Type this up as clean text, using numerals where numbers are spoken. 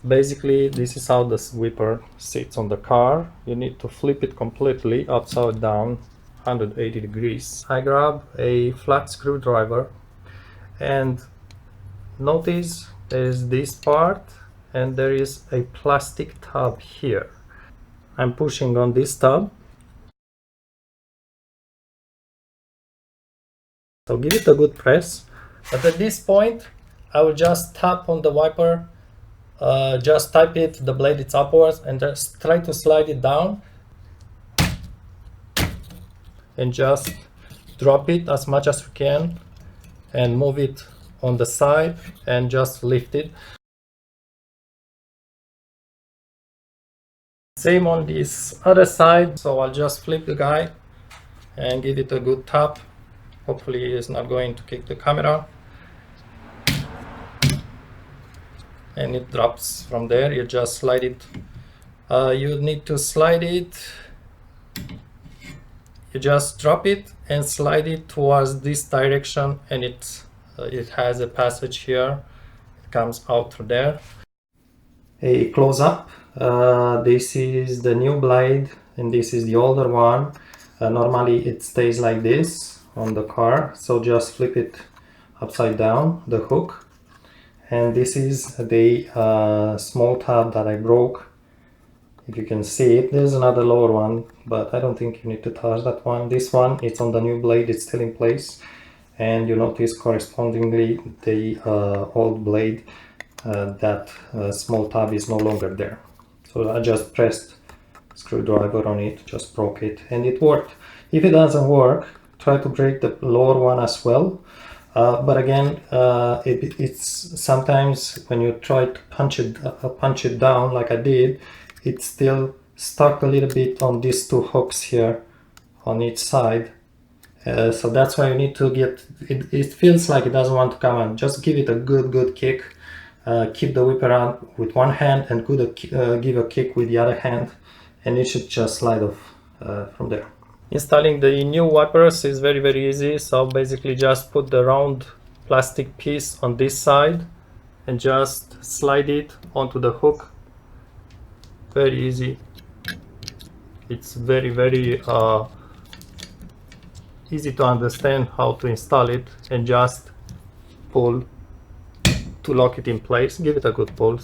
Basically, this is how the sweeper sits on the car. You need to flip it completely upside down, 180 degrees. I grab a flat screwdriver and notice there is this part and there is a plastic tab here. I'm pushing on this tab. So give it a good press. But at this point, I will just tap on the wiper, just type it, the blade is upwards, and just try to slide it down. And just drop it as much as you can and move it on the side and just lift it. Same on this other side. So I'll just flip the guy and give it a good tap. Hopefully it's not going to kick the camera. And it drops from there. You just slide it. You need to slide it. You just drop it and slide it towards this direction, and it has a passage here. It comes out through there. A close-up. This is the new blade and this is the older one. Normally it stays like this on the car, so just flip it upside down, the hook. And this is the small tab that I broke. If you can see it, there's another lower one, but I don't think you need to touch that one. This one, it's on the new blade, it's still in place. And you notice correspondingly the old blade, that small tab is no longer there. So I just pressed screwdriver on it, just broke it, and it worked. If it doesn't work, try to break the lower one as well. But again, it's sometimes when you try to punch it down like I did, it's still stuck a little bit on these two hooks here on each side. So that's why you need to get it. It feels like it doesn't want to come on. Just give it a good kick. Keep the whip around with one hand and give a kick with the other hand, and it should just slide off from there. Installing the new wipers is very easy. So basically just put the round plastic piece on this side and just slide it onto the hook. Very easy. It's very easy to understand how to install it, and just pull to lock it in place. Give it a good pull.